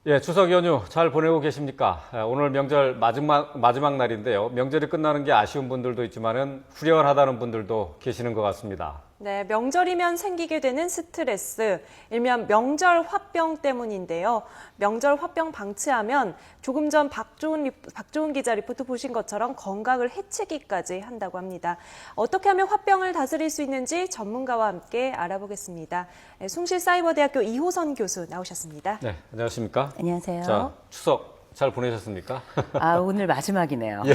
예, 추석 연휴 잘 보내고 계십니까? 오늘 명절 마지막 날인데요. 명절이 끝나는 게 아쉬운 분들도 있지만은 후련하다는 분들도 계시는 것 같습니다. 네, 명절이면 생기게 되는 스트레스, 일명 명절 화병 때문인데요. 명절 화병 방치하면 조금 전 박조은 기자 리포트 보신 것처럼 건강을 해치기까지 한다고 합니다. 어떻게 하면 화병을 다스릴 수 있는지 전문가와 함께 알아보겠습니다. 네, 숭실사이버대학교 이호선 교수 나오셨습니다. 네, 안녕하십니까? 안녕하세요. 자, 추석 잘 보내셨습니까? 오늘 마지막이네요. 예.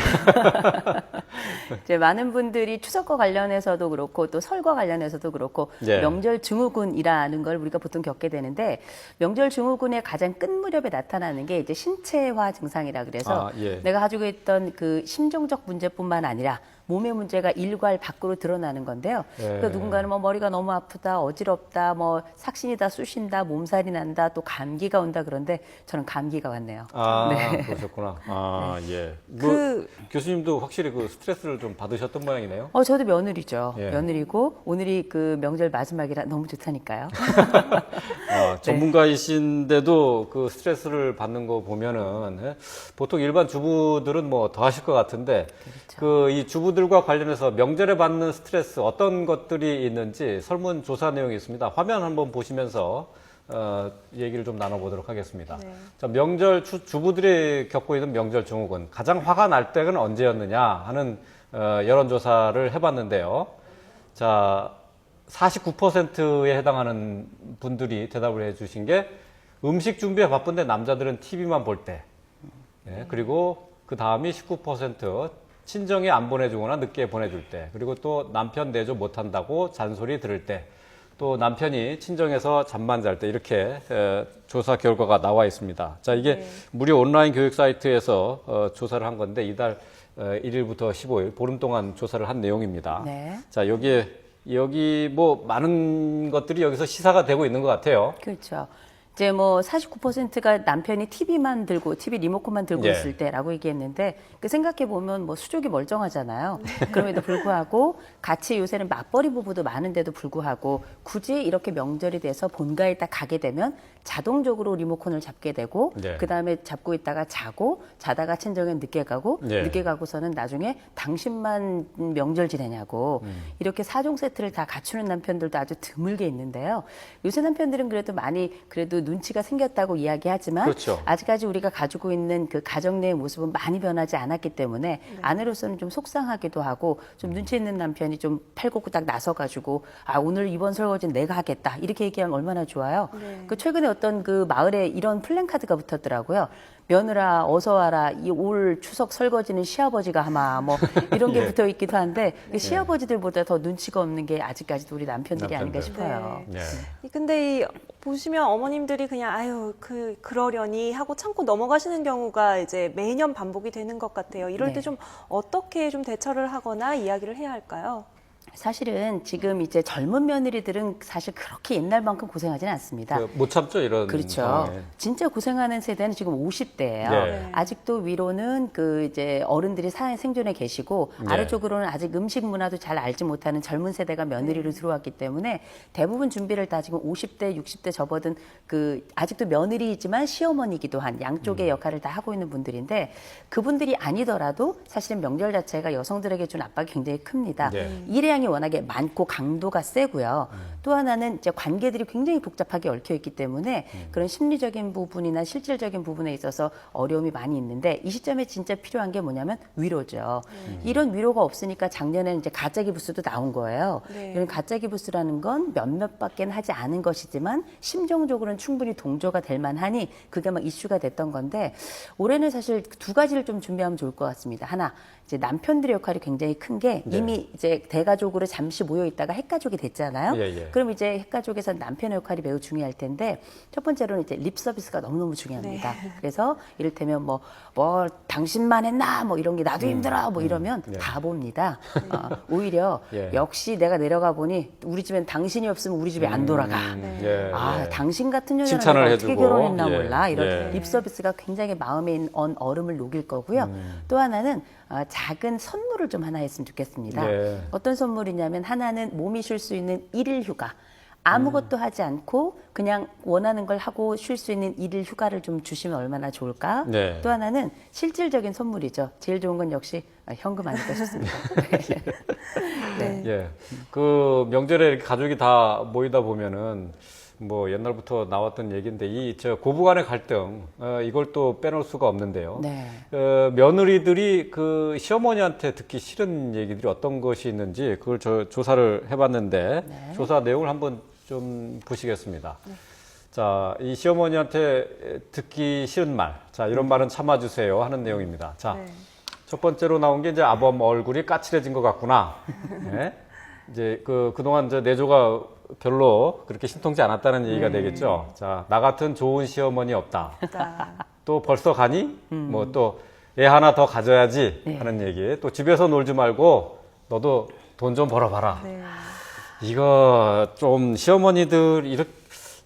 이제 많은 분들이 추석과 관련해서도 그렇고 또 설과 관련해서도 그렇고 예. 명절 증후군이라는 걸 우리가 보통 겪게 되는데 명절 증후군의 가장 끝 무렵에 나타나는 게 이제 신체화 증상이라 그래서 예. 내가 가지고 있던 그 심정적 문제뿐만 아니라 몸의 문제가 일괄 밖으로 드러나는 건데요. 예. 그러니까 누군가는 뭐 머리가 너무 아프다, 어지럽다, 뭐 삭신이다, 쑤신다, 몸살이 난다, 또 감기가 온다 그런데 저는 감기가 왔네요. 네. 그러셨구나. 예. 그- 교수님도 확실히 그 스트레스를 좀 받으셨던 모양이네요. 저도 며느리죠. 예. 며느리고 오늘이 그 명절 마지막이라 너무 좋다니까요. 전문가이신데도 그 스트레스를 받는 거 보면은 보통 일반 주부들은 뭐 더 하실 것 같은데 그 이 주부들과 관련해서 명절에 받는 스트레스 어떤 것들이 있는지 설문조사 내용이 있습니다. 화면 한번 보시면서 얘기를 좀 나눠보도록 하겠습니다. 네. 자, 명절 주부들이 겪고 있는 명절 증후군 가장 화가 날 때는 언제였느냐 하는 여론조사를 해봤는데요. 자, 49%에 해당하는 분들이 대답을 해주신 게 음식 준비에 바쁜데 남자들은 TV만 볼 때. 예, 그리고 그 다음이 19% 친정에 안 보내주거나 늦게 보내줄 때. 그리고 또 남편 내조 못한다고 잔소리 들을 때. 또 남편이 친정에서 잠만 잘 때 이렇게 조사 결과가 나와 있습니다. 자, 이게 네. 무료 온라인 교육 사이트에서 조사를 한 건데 이달 1일부터 15일 보름 동안 조사를 한 내용입니다. 네. 자, 여기 뭐 많은 것들이 여기서 시사가 되고 있는 것 같아요. 그렇죠. 이제 뭐 49%가 남편이 TV만 들고 TV 리모컨만 들고 예. 있을 때라고 얘기했는데 그 생각해 보면 뭐 수족이 멀쩡하잖아요. 그럼에도 불구하고 같이 요새는 맞벌이 부부도 많은데도 불구하고 굳이 이렇게 명절이 돼서 본가에 딱 가게 되면 자동적으로 리모컨을 잡게 되고 예. 그다음에 잡고 있다가 자고 자다가 친정에 늦게 가고 예. 늦게 가고서는 나중에 당신만 명절 지내냐고 이렇게 4종 세트를 다 갖추는 남편들도 아주 드물게 있는데요. 요새 남편들은 그래도 많이 그래도 눈치가 생겼다고 이야기하지만 그렇죠. 아직까지 우리가 가지고 있는 그 가정 내의 모습은 많이 변하지 않았기 때문에 아내로서는 좀 속상하기도 하고 좀 눈치 있는 남편이 좀 팔굽고 딱 나서가지고 오늘 이번 설거지는 내가 하겠다 이렇게 얘기하면 얼마나 좋아요. 네. 그 최근에 어떤 그 마을에 이런 플랜카드가 붙었더라고요. 며느라 어서 와라 이 올 추석 설거지는 시아버지가 하마 뭐 이런 게 예. 붙어 있기도 한데 시아버지들보다 더 눈치가 없는 게 아직까지도 우리 남편들이 아닌가 남편들. 싶어요. 네. 예. 근데 보시면 어머님들이 그냥 그러려니 하고 참고 넘어가시는 경우가 이제 매년 반복이 되는 것 같아요. 이럴 네. 때 좀 어떻게 좀 대처를 하거나 이야기를 해야 할까요? 사실은 지금 이제 젊은 며느리들은 사실 그렇게 옛날만큼 고생하지는 않습니다. 못 참죠, 이런 그렇죠. 상황에. 진짜 고생하는 세대는 지금 50대예요. 네. 아직도 위로는 그 이제 어른들이 생존에 계시고 네. 아래쪽으로는 아직 음식 문화도 잘 알지 못하는 젊은 세대가 며느리로 들어왔기 때문에 대부분 준비를 다 지금 50대, 60대 접어든 그 아직도 며느리이지만 시어머니이기도 한 양쪽의 역할을 다 하고 있는 분들인데 그분들이 아니더라도 사실은 명절 자체가 여성들에게 준 압박이 굉장히 큽니다. 네. 일의 양이 워낙에 많고 강도가 세고요. 또 하나는 이제 관계들이 굉장히 복잡하게 얽혀 있기 때문에 그런 심리적인 부분이나 실질적인 부분에 있어서 어려움이 많이 있는데 이 시점에 진짜 필요한 게 뭐냐면 위로죠. 이런 위로가 없으니까 작년에는 이제 가짜 기부스도 나온 거예요. 네. 이런 가짜 기부스라는 건 몇몇밖에 하지 않은 것이지만 심정적으로는 충분히 동조가 될 만하니 그게 막 이슈가 됐던 건데 올해는 사실 두 가지를 좀 준비하면 좋을 것 같습니다. 하나, 이제 남편들의 역할이 굉장히 큰 게 네. 이미 이제 대가족으로 잠시 모여 있다가 핵가족이 됐잖아요. 예, 예. 그럼 이제 핵가족에서 남편의 역할이 매우 중요할 텐데 첫 번째로는 이제 립 서비스가 너무너무 중요합니다. 그래서 이를테면 뭐 당신만 했나 뭐 이런 게 나도 힘들어 뭐 이러면 네. 바보입니다. 오히려 예. 역시 내가 내려가 보니 우리 집엔 당신이 없으면 우리 집에 안 돌아가. 예, 예. 당신 같은 여자랑 칭찬을 내가 어떻게 해주고, 결혼했나 예, 몰라. 이런 예. 립 서비스가 굉장히 마음에 있는 얼음을 녹일 거고요. 또 하나는 작은 선물을 좀 하나 했으면 좋겠습니다. 네. 어떤 선물이냐면 하나는 몸이 쉴 수 있는 일일 휴가. 아무것도 하지 않고 그냥 원하는 걸 하고 쉴 수 있는 일일 휴가를 좀 주시면 얼마나 좋을까? 네. 또 하나는 실질적인 선물이죠. 제일 좋은 건 역시 현금 아닐까 싶습니다. 네. 예. 그 명절에 이렇게 가족이 다 모이다 보면은 뭐 옛날부터 나왔던 얘기인데 이 저 고부 간의 갈등 이걸 또 빼놓을 수가 없는데요. 네. 며느리들이 그 시어머니한테 듣기 싫은 얘기들이 어떤 것이 있는지 그걸 저 조사를 해봤는데 네. 조사 내용을 한번 좀 보시겠습니다. 자, 이 시어머니한테 듣기 싫은 말, 자 이런 말은 참아주세요 하는 내용입니다. 자, 네. 첫 번째로 나온 게 이제 아범 얼굴이 까칠해진 것 같구나. 네? 이제 그동안 이제 내조가 별로 그렇게 신통치 않았다는 얘기가 되겠죠. 자, 나 같은 좋은 시어머니 없다. 자, 또 벌써 가니? 뭐 또 애 하나 더 가져야지 네. 하는 얘기. 또 집에서 놀지 말고 너도 돈 좀 벌어봐라. 네. 이거 좀 시어머니들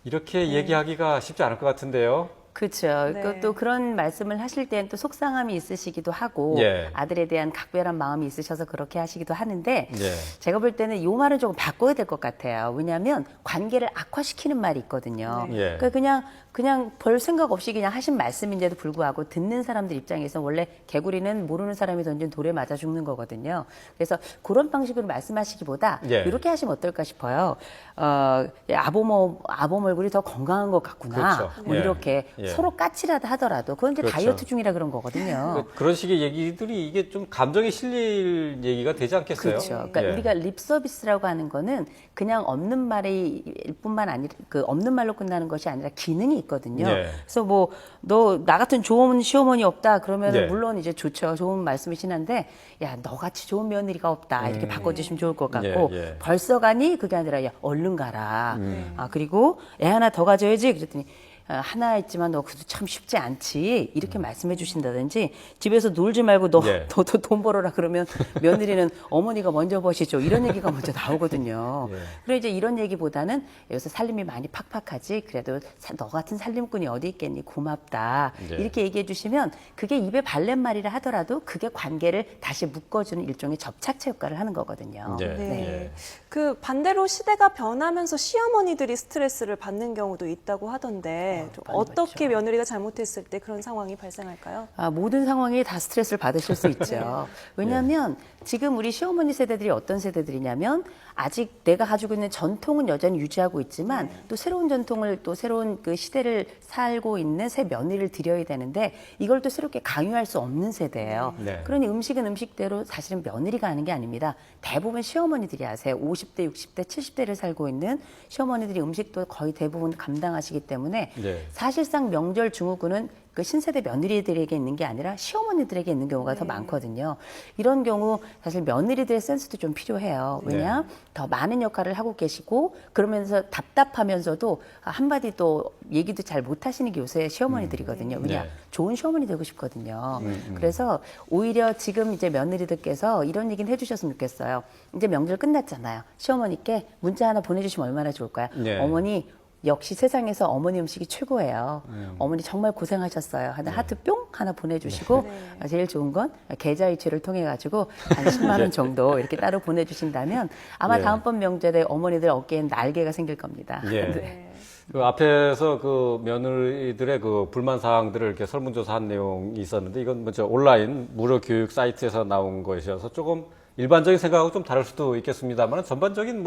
이렇게 얘기하기가 쉽지 않을 것 같은데요. 그렇죠. 네. 또 그런 말씀을 하실 때는 또 속상함이 있으시기도 하고 예. 아들에 대한 각별한 마음이 있으셔서 그렇게 하시기도 하는데 예. 제가 볼 때는 이 말은 조금 바꿔야 될 것 같아요. 왜냐하면 관계를 악화시키는 말이 있거든요. 네. 예. 그러니까 그냥 별 생각 없이 그냥 하신 말씀인데도 불구하고 듣는 사람들 입장에서 원래 개구리는 모르는 사람이 던진 돌에 맞아 죽는 거거든요. 그래서 그런 방식으로 말씀하시기보다 예. 이렇게 하시면 어떨까 싶어요. 아범 얼굴이 더 건강한 것 같구나. 그렇죠. 뭐 예. 이렇게 예. 서로 까칠하다 하더라도 그건 이제 그렇죠. 다이어트 중이라 그런 거거든요. 그런 식의 얘기들이 이게 좀 감정이 실릴 얘기가 되지 않겠어요? 그렇죠. 그러니까 예. 우리가 립 서비스라고 하는 거는 그냥 없는 말일 뿐만 아니라 그 없는 말로 끝나는 것이 아니라 기능이 있거든요. 예. 그래서 뭐 너 나 같은 좋은 시어머니 없다 그러면 예. 물론 이제 좋죠. 좋은 말씀이신 한데 야 너같이 좋은 며느리가 없다 이렇게 바꿔주시면 좋을 것 같고 예, 예. 벌써 가니 그게 아니라 야 얼른 가라. 아 그리고 애 하나 더 가져야지 그랬더니 하나 있지만 너 그것도 참 쉽지 않지 이렇게 말씀해 주신다든지 집에서 놀지 말고 예. 너도 돈 벌어라 그러면 며느리는 어머니가 먼저 버시죠 이런 얘기가 먼저 나오거든요. 예. 그래 이제 이런 얘기보다는 요새 살림이 많이 팍팍하지 그래도 너 같은 살림꾼이 어디 있겠니 고맙다 예. 이렇게 얘기해 주시면 그게 입에 발렛말이라 하더라도 그게 관계를 다시 묶어주는 일종의 접착제 효과를 하는 거거든요. 예. 네. 예. 그 반대로 시대가 변하면서 시어머니들이 스트레스를 받는 경우도 있다고 하던데 좀 많이 어떻게 며느리가 잘못했을 때 그런 상황이 발생할까요? 모든 상황에 다 스트레스를 받으실 수 있죠. 왜냐하면 지금 우리 시어머니 세대들이 어떤 세대들이냐면 아직 내가 가지고 있는 전통은 여전히 유지하고 있지만 또 새로운 전통을 또 새로운 그 시대를 살고 있는 새 며느리를 들여야 되는데 이걸 또 새롭게 강요할 수 없는 세대예요. 네. 그러니 음식은 음식대로 사실은 며느리가 하는 게 아닙니다. 대부분 시어머니들이 하세요. 50대, 60대, 70대를 살고 있는 시어머니들이 음식도 거의 대부분 감당하시기 때문에 네. 사실상 명절 증후군은 그 신세대 며느리들에게 있는 게 아니라 시어머니들에게 있는 경우가 더 많거든요. 이런 경우 사실 며느리들의 센스도 좀 필요해요. 왜냐? 더 많은 역할을 하고 계시고 그러면서 답답하면서도 한마디 또 얘기도 잘 못하시는 게 요새 시어머니들이거든요. 왜냐? 네. 좋은 시어머니 되고 싶거든요. 그래서 오히려 지금 이제 며느리들께서 이런 얘기는 해주셨으면 좋겠어요. 이제 명절 끝났잖아요. 시어머니께 문자 하나 보내주시면 얼마나 좋을까요? 네. 어머니 역시 세상에서 어머니 음식이 최고예요. 어머니 정말 고생하셨어요. 하나 하트 뿅 하나 보내주시고 제일 좋은 건 계좌이체를 통해 가지고 한 10만 원 정도 이렇게 따로 보내주신다면 아마 예. 다음번 명절에 어머니들 어깨엔 날개가 생길 겁니다. 예. 네. 그 앞에서 그 며느리들의 그 불만 사항들을 이렇게 설문조사한 내용이 있었는데 이건 먼저 온라인 무료 교육 사이트에서 나온 것이어서 조금 일반적인 생각하고 좀 다를 수도 있겠습니다만 전반적인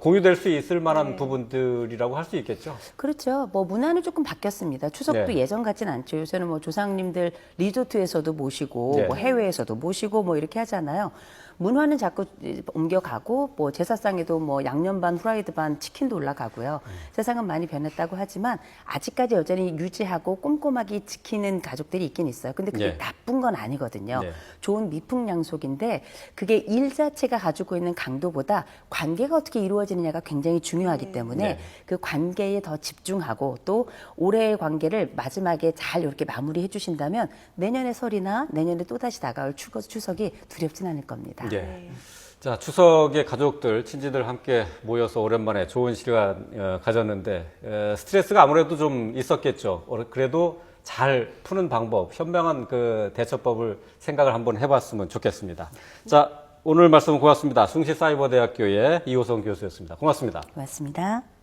공유될 수 있을 만한 부분들이라고 할 수 있겠죠. 그렇죠. 뭐 문화는 조금 바뀌었습니다. 추석도 네. 예전 같진 않죠. 요새는 뭐 조상님들 리조트에서도 모시고 네. 뭐 해외에서도 모시고 뭐 이렇게 하잖아요. 문화는 자꾸 옮겨가고 뭐 제사상에도 뭐 양념 반 후라이드 반 치킨도 올라가고요. 세상은 많이 변했다고 하지만 아직까지 여전히 유지하고 꼼꼼하게 지키는 가족들이 있긴 있어요. 근데 그게 네. 나쁜 건 아니거든요. 네. 좋은 미풍양속인데 그게 일 자체가 가지고 있는 강도보다 관계가 어떻게 이루어지느냐가 굉장히 중요하기 때문에 네. 그 관계에 더 집중하고 또 올해의 관계를 마지막에 잘 이렇게 마무리해 주신다면 내년의 설이나 내년에 또다시 다가올 추석이 두렵진 않을 겁니다. 예. 자, 추석에 가족들, 친지들 함께 모여서 오랜만에 좋은 시간 가졌는데 스트레스가 아무래도 좀 있었겠죠. 그래도 잘 푸는 방법, 현명한 그 대처법을 생각을 한번 해봤으면 좋겠습니다. 자, 오늘 말씀 고맙습니다. 숭실사이버대학교의 이호성 교수였습니다. 고맙습니다. 고맙습니다.